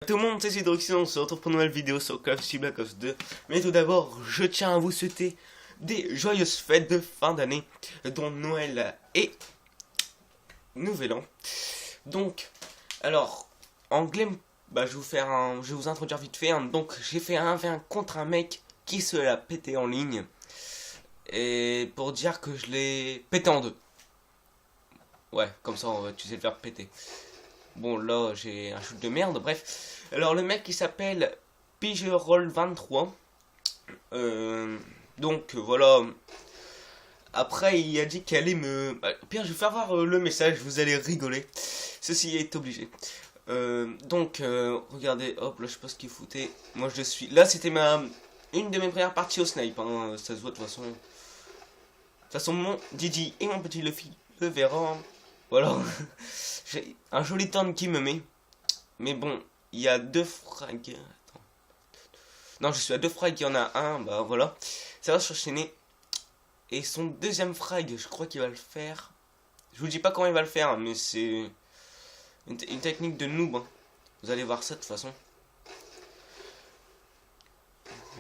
Tout le monde, c'est Cédric, on se retrouve pour une nouvelle vidéo sur Call of Duty Black Ops 2. Mais tout d'abord, je tiens à vous souhaiter des joyeuses fêtes de fin d'année, dont Noël et Nouvel An. Donc, alors, anglais, je vais vous introduire vite fait. Donc, j'ai fait un 1v1 contre un mec qui se l'a pété en ligne. Et pour dire que je l'ai pété en deux. Ouais, comme ça, tu sais le faire péter. Bon, là, j'ai un shoot de merde, bref. Alors, le mec, il s'appelle Pigerol23. Voilà. Après, il a dit qu'il allait me... Pierre, je vais faire voir le message, vous allez rigoler. Ceci est obligé. Regardez, hop, là, je sais pas ce qu'il foutait. Moi, je suis... Là, c'était une de mes premières parties au snipe, hein. Ça se voit de toute façon. De toute façon, mon Didi et mon petit Luffy le verront. Voilà. J'ai un joli turn qui me met. Mais bon, il y a deux frags. Attends. Non, je suis à deux frags, il y en a un. Bah voilà. Ça va s'enchaîner. Et son deuxième frag, je crois qu'il va le faire. Je vous dis pas comment il va le faire, mais c'est une technique de noob. Hein. Vous allez voir ça de toute façon.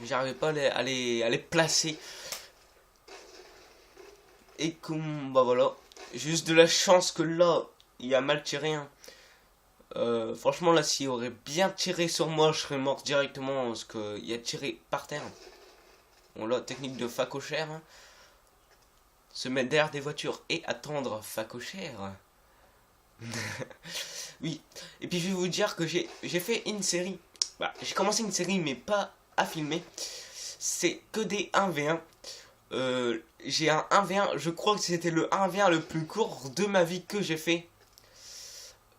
J'arrivais pas à les placer. Et comme, bah voilà. Juste de la chance que là, il a mal tiré. Hein. Franchement, là, s'il aurait bien tiré sur moi, je serais mort directement. Parce qu'il a tiré par terre. Bon, là, technique de facochère. Hein. Se mettre derrière des voitures et attendre facochère. Oui. Et puis, je vais vous dire que j'ai fait une série. Bah, j'ai commencé une série, mais pas à filmer. C'est que des 1v1. J'ai un 1v1, je crois que c'était le 1v1 le plus court de ma vie que j'ai fait.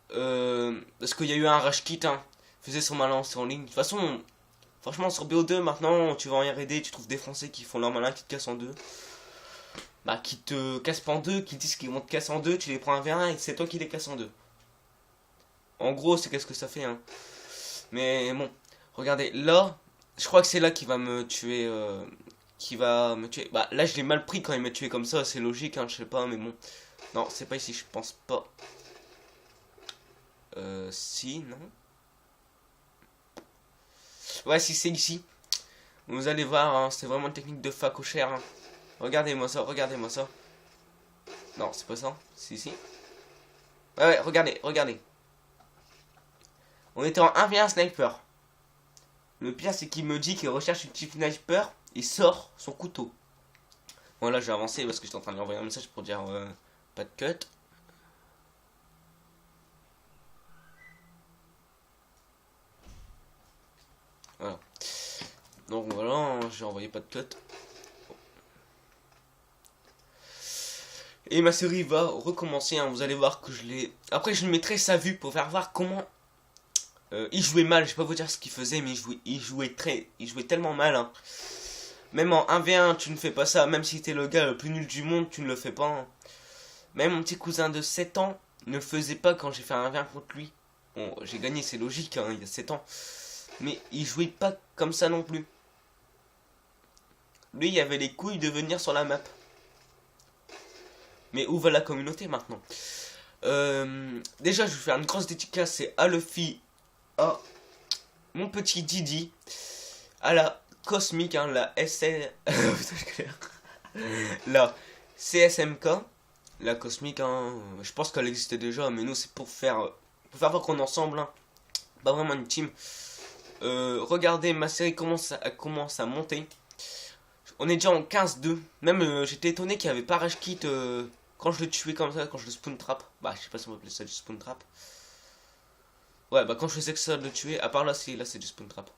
Parce qu'il y a eu un rush kit, hein. Je faisais sur ma lance en ligne. De toute façon, franchement, sur BO2, maintenant, tu vas en R&D, tu trouves des Français qui font leur malin, qui te cassent en deux. Bah, qui te cassent pas en deux, qui disent qu'ils vont te casser en deux, tu les prends un V1 et c'est toi qui les casses en deux. En gros, c'est qu'est-ce que ça fait, hein. Mais bon, regardez, là, je crois que c'est là qui va me tuer. Bah, là, je l'ai mal pris quand il m'a tué comme ça, c'est logique, hein, je sais pas, mais bon. Non, c'est pas ici, je pense pas. Si, non. Ouais, si c'est ici. Vous allez voir, hein, c'est vraiment une technique de facochère. Hein. Regardez-moi ça, regardez-moi ça. Non, c'est pas ça. Si, si. Ouais, regardez, regardez. On était en 1v1 sniper. Le pire, c'est qu'il me dit qu'il recherche une petite sniper. Il sort son couteau. Bon, là, je vais avancer parce que j'étais en train de lui envoyer un message pour dire pas de cut. Voilà. Donc voilà, j'ai envoyé pas de cut. Et ma série va recommencer, hein, vous allez voir que je l'ai... Après je mettrai sa vue pour faire voir comment... il jouait mal, je vais pas vous dire ce qu'il faisait, mais il jouait tellement mal. Hein. Même en 1v1 tu ne fais pas ça, même si t'es le gars le plus nul du monde, tu ne le fais pas. Hein. Même mon petit cousin de 7 ans ne le faisait pas quand j'ai fait un 1v1 contre lui. Bon, j'ai gagné, c'est logique, hein, il y a 7 ans. Mais il jouait pas comme ça non plus. Lui, il avait les couilles de venir sur la map. Mais où va la communauté maintenant? Déjà, je vais faire une grosse dédicace, c'est à Luffy, à mon petit Didi, à la Cosmique, hein, la SL... la CSMK, la Cosmique, hein, je pense qu'elle existait déjà, mais nous, c'est pour faire voir qu'on est ensemble, hein, pas vraiment une team. Regardez, ma série commence à monter. On est déjà en 15-2. Même j'étais étonné qu'il n'y avait pas rush kit quand je le tuais comme ça, quand je le spawn trap. Bah, je sais pas si on va appeler ça du spawn trap. Ouais, bah quand je faisais que ça de le tuer, à part là, c'est du spawn trap.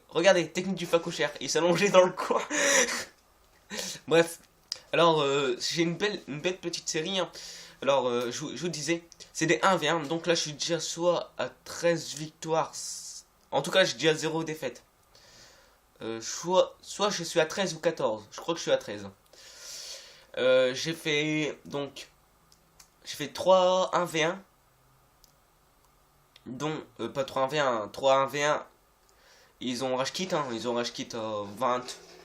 Regardez, technique du facochère. Il s'allongeait dans le coin. Bref. Alors, j'ai une belle petite série. Hein. Alors, je vous disais, c'est des 1v1. Donc là, je suis déjà soit à 13 victoires. En tout cas, j'ai déjà 0 défaite. Soit je suis à 13 ou 14. Je crois que je suis à 13. J'ai fait 3 1v1. Dont, pas 3 1v1, 3 1v1. Ils ont rage kit, hein. Ils ont rage kit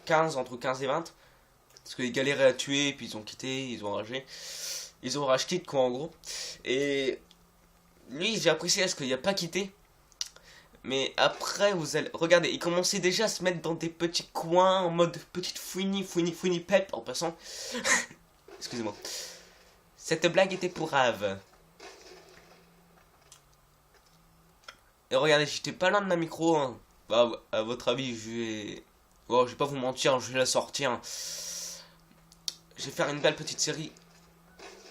15, entre 15 et 20. Parce qu'ils galéraient à tuer, puis ils ont quitté, ils ont ragé. Ils ont rage kit, quoi, en gros. Et lui, j'ai apprécié parce qu'il n'a pas quitté. Mais après, vous allez... Regardez, il commençait déjà à se mettre dans des petits coins en mode petite fouini pep en passant. Excusez-moi. Cette blague était pour Rave. Et regardez, j'étais pas loin de ma micro. Hein. Bah, à votre avis, je vais... Oh, je vais pas vous mentir, je vais la sortir. Je vais faire une belle petite série.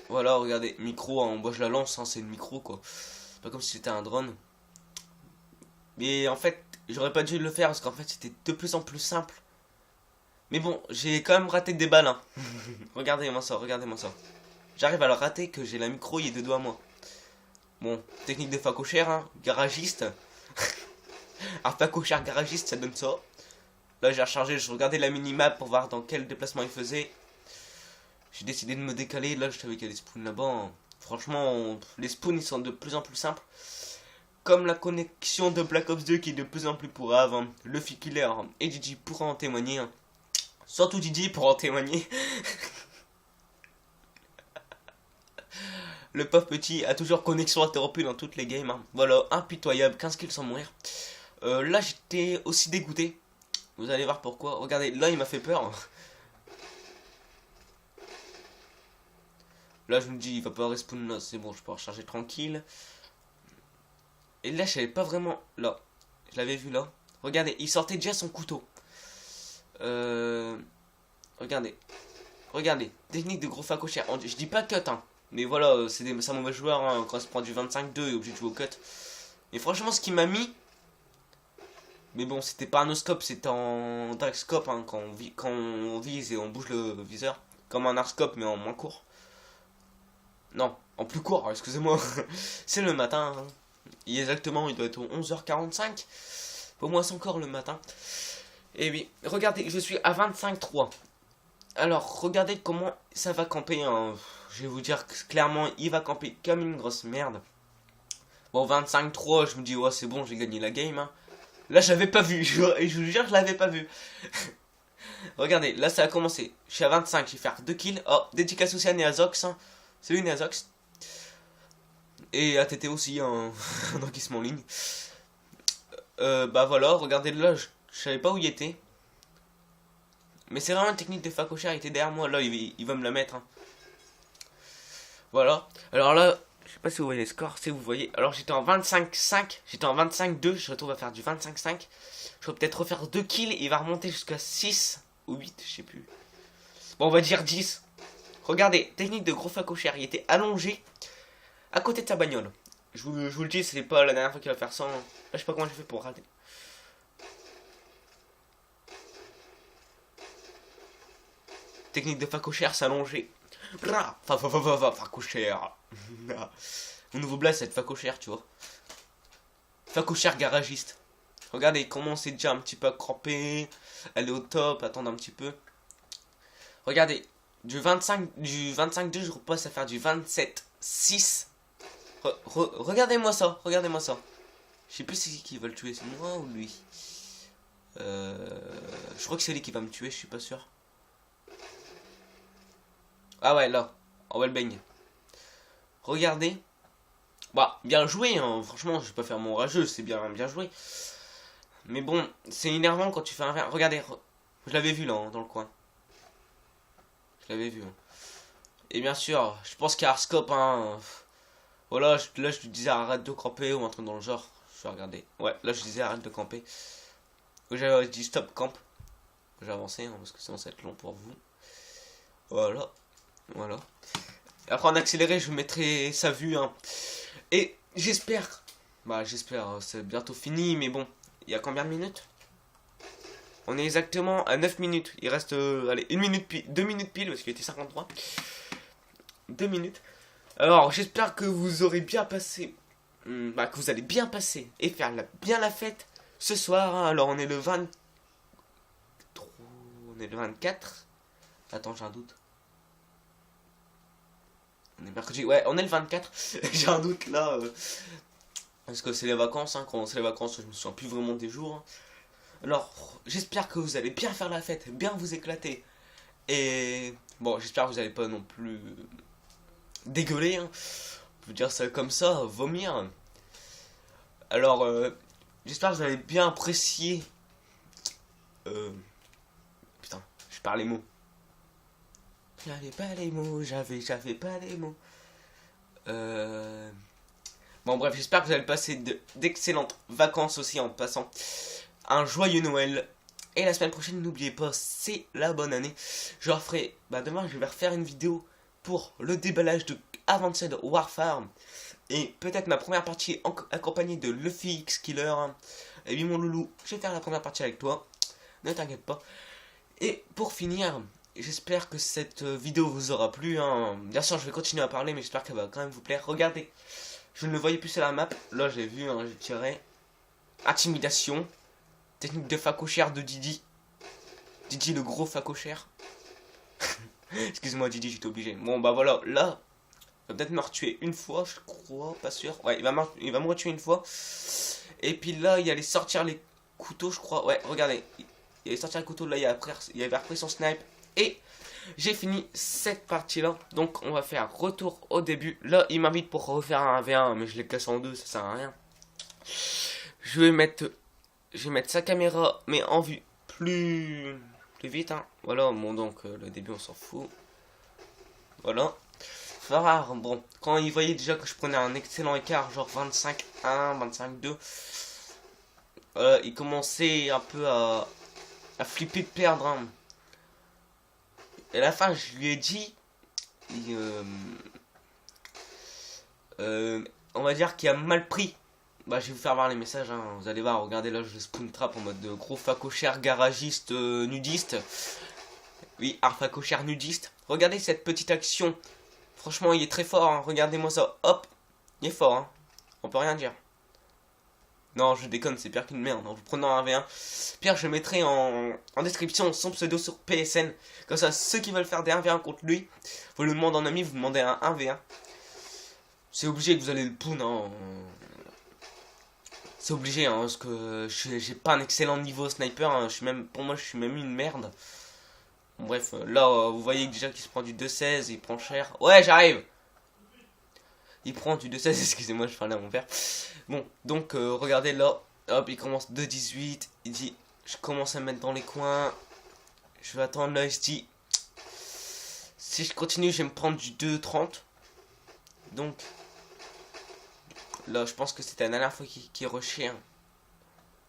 Voilà, regardez, micro, hein, moi je la lance, hein, c'est le micro quoi. Pas comme si c'était un drone. Mais en fait, j'aurais pas dû le faire parce qu'en fait c'était de plus en plus simple. Mais bon, j'ai quand même raté des balles. Hein. Regardez-moi ça, regardez-moi ça. J'arrive à le rater que j'ai la micro, il est de dos à moi. Bon, technique de facochère, hein, garagiste. Un facochère garagiste, ça donne ça. Là j'ai rechargé, je regardais la minimap pour voir dans quel déplacement il faisait. J'ai décidé de me décaler, là je savais qu'il y a des spawns là-bas. Hein. Franchement, les spawns ils sont de plus en plus simples. Comme la connexion de Black Ops 2 qui est de plus en plus pourrave. Hein. Luffy Killer hein, et Didi pourra en témoigner. Hein. Surtout Didi pour en témoigner. Le pauvre petit a toujours connexion interrompue dans toutes les games. Hein. Voilà, impitoyable, 15 kills sans mourir. Là j'étais aussi dégoûté. Vous allez voir pourquoi. Regardez, là il m'a fait peur. Là je me dis il va pas respawn là, c'est bon, je peux recharger tranquille. Et là je savais pas vraiment. Là, je l'avais vu là. Regardez, il sortait déjà son couteau. Regardez. Regardez, technique de gros facochère. Je dis pas cut hein. Mais voilà, c'est un mauvais joueur hein. Quand il se prend du 25-2, il est obligé de jouer au cut. Et franchement ce qu'il m'a mis. Mais bon, c'était pas un no-scope, c'était en drag scope hein, quand on vise et on bouge le viseur. Comme un arscope mais en moins court. Non, en plus court, excusez-moi. C'est le matin. Hein. Exactement, il doit être aux 11h45. Pour moi, c'est encore le matin. Et oui, regardez, je suis à 25-3. Alors, regardez comment ça va camper. Hein. Je vais vous dire que clairement, il va camper comme une grosse merde. Bon, 25-3, je me dis, ouais, c'est bon, j'ai gagné la game. Hein. Là, j'avais pas vu. Je vous jure, je l'avais pas vu. Regardez, là, ça a commencé. Je suis à 25, je vais faire 2 kills. Oh, dédicace aussi à Neazox. Hein. Salut Neazox. Et ATT aussi, un encaissement en ligne. Bah voilà, regardez là, je savais pas où il était. Mais c'est vraiment une technique de facochère, il était derrière moi, là il va me la mettre. Hein. Voilà, alors là, je sais pas si vous voyez les scores, si vous voyez. Alors j'étais en 25-5, j'étais en 25-2, je retrouve à faire du 25-5. Je vais peut-être refaire 2 kills, il va remonter jusqu'à 6 ou 8, je sais plus. Bon, on va dire 10. Regardez, technique de gros facochère, il était allongé à côté de sa bagnole. Je vous le dis, c'est pas la dernière fois qu'il va faire ça. Hein. Là, je sais pas comment j'ai fait pour rater. Technique de facochère, s'allonger. Facochère. Mon nouveau blaze, c'est être facochère, tu vois. Facochère garagiste. Regardez comment c'est déjà un petit peu crampé. Elle est au top, attendre un petit peu. Regardez, du 25-2, je repasse à faire du 27-6. Regardez-moi ça, regardez-moi ça. Je sais plus c'est qui va le tuer, c'est moi ou lui. Je crois que c'est lui qui va me tuer, je suis pas sûr. Ah ouais, là, en wellbang. Regardez. Bah, bien joué, hein. Franchement, je vais pas faire mon rageux, c'est bien joué. Mais bon, c'est énervant quand tu fais un verre. Regardez, je l'avais vu là, hein, dans le coin. Je l'avais vu. Hein. Et bien sûr, je pense qu'il y a Arscope, hein. Voilà, là je lui disais arrête de camper ou un truc dans le genre. Je vais regarder. Ouais, là je disais arrête de camper. J'avais dit stop camp. J'ai avancé hein, parce que sinon ça va être long pour vous. Voilà. Voilà. Après en accéléré, je mettrai sa vue. Hein. Et j'espère. Bah j'espère, c'est bientôt fini. Mais bon, il y a combien de minutes? On est exactement à 9 minutes. Il reste, allez, 1 minute pile, 2 minutes pile parce qu'il était 53. 2 minutes. Alors, j'espère que vous aurez bien passé, que vous allez bien passer et faire bien la fête ce soir. Hein. Alors, on est le 23, on est le 24. Attends, j'ai un doute. On est mercredi, ouais, on est le 24. J'ai un doute là. Parce que c'est les vacances, hein. Quand c'est les vacances, je me souviens plus vraiment des jours. Hein. Alors, j'espère que vous allez bien faire la fête, bien vous éclater. Et bon, j'espère que vous allez pas non plus dégueuler, hein. On peut dire ça comme ça, vomir. Alors, j'espère que vous avez bien apprécié. Putain, je parle les mots. J'avais pas les mots, j'avais pas les mots. Bon bref, j'espère que vous allez passer d'excellentes vacances aussi en passant un joyeux Noël. Et la semaine prochaine, n'oubliez pas, c'est la bonne année. Je referai, demain je vais refaire une vidéo pour le déballage de Advanced Warfare. Et peut-être ma première partie accompagnée de Luffy X Killer. Et oui mon loulou, je vais faire la première partie avec toi. Ne t'inquiète pas. Et pour finir, j'espère que cette vidéo vous aura plu. Bien sûr, je vais continuer à parler, mais j'espère qu'elle va quand même vous plaire. Regardez, je ne le voyais plus sur la map. Là, j'ai vu, j'ai tiré. Intimidation. Technique de facochère de Didi. Didi, le gros facochère. Excuse-moi, Didi, j'étais obligé. Bon, voilà, là, il va peut-être me retuer une fois, je crois, pas sûr. Ouais, il va me retuer une fois. Et puis là, il allait sortir les couteaux, je crois. Ouais, regardez. Il allait sortir les couteaux, là, il avait repris son snipe. Et j'ai fini cette partie-là. Donc, on va faire retour au début. Là, il m'invite pour refaire un 1v1, mais je l'ai cassé en deux, ça sert à rien. Je vais mettre sa caméra, mais en vue plus vite. Voilà, bon, donc, le début, on s'en fout. Voilà. Farrar, bon, quand il voyait déjà que je prenais un excellent écart, genre 25-1, 25-2, il commençait un peu à flipper de perdre. Et à la fin, je lui ai dit, on va dire qu'il a mal pris. Je vais vous faire voir les messages, vous allez voir, regardez là, je spawn trap en mode de gros facochère garagiste nudiste. Oui, un facochère nudiste. Regardez cette petite action. Franchement, il est très fort, regardez-moi ça. Hop, il est fort, on peut rien dire. Non, je déconne, c'est pire qu'une merde. En vous prenant un V1. Pierre, je mettrai en description son pseudo sur PSN. Comme ça, ceux qui veulent faire des 1v1 contre lui, vous le demandez en ami, vous demandez un 1v1. C'est obligé que vous allez le poon. C'est obligé, parce que j'ai pas un excellent niveau sniper. Pour moi, je suis même une merde. Bon, bref, là, vous voyez déjà qu'il se prend du 2-16, il prend cher. Ouais, j'arrive. Il prend du 2-16, excusez-moi, je parlais à mon père. Bon, donc, regardez là. Hop, il commence 2-18. Il dit, je commence à me mettre dans les coins. Je vais attendre là, il se dit, si je continue, je vais me prendre du 2-30. Donc, là, je pense que c'était la dernière fois qu'il rushait.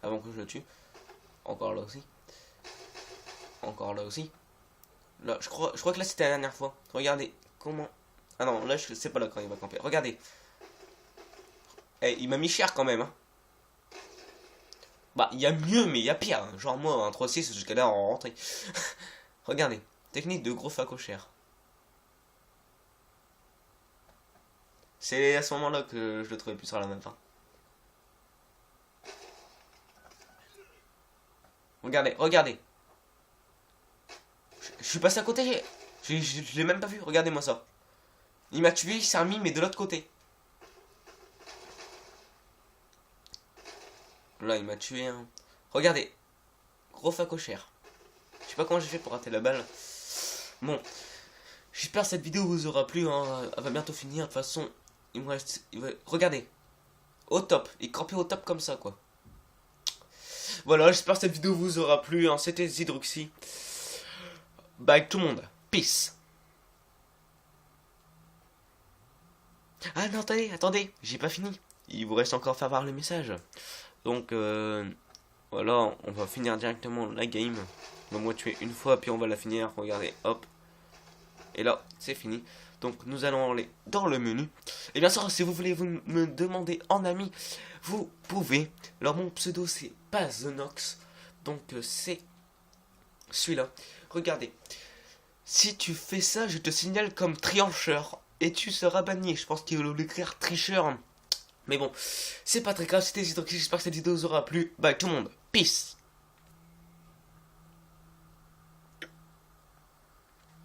Avant que je le tue. Encore là aussi. Encore là aussi. Là, je crois que là, c'était la dernière fois. Regardez, comment... Ah non, là, je sais pas là quand il va camper. Regardez. Il m'a mis cher quand même. Il y a mieux, mais il y a pire. Genre moi, un 3-6 jusqu'à là en rentrée. Regardez. Technique de gros facochère. C'est à ce moment-là que je le trouvais plus sur la map. Regardez. Je suis passé à côté. Je l'ai même pas vu. Regardez-moi ça. Il m'a tué, il s'est remis, mais de l'autre côté. Là, il m'a tué. Regardez. Gros facochère. Je sais pas comment j'ai fait pour rater la balle. Bon. J'espère que cette vidéo vous aura plu. Elle va bientôt finir. De toute façon, il me reste... Regardez. Au top. Il campait au top comme ça, quoi. Voilà, j'espère que cette vidéo vous aura plu. C'était Zidruxy. Bye tout le monde. Peace. Ah non, attendez, j'ai pas fini. Il vous reste encore à faire voir le message. Donc, voilà, on va finir directement la game. On va me tuer une fois, puis on va la finir. Regardez, hop. Et là, c'est fini. Donc, nous allons aller dans le menu. Et bien sûr, si vous voulez vous me demander en ami, vous pouvez. Alors, mon pseudo, c'est Pazonox. Donc, c'est celui-là. Regardez. Si tu fais ça, je te signale comme triancheur. Et tu seras banni. Je pense qu'il va l'écrire tricheur. Mais bon, c'est pas très grave. C'était Zidroxy. J'espère que cette vidéo vous aura plu. Bye tout le monde. Peace.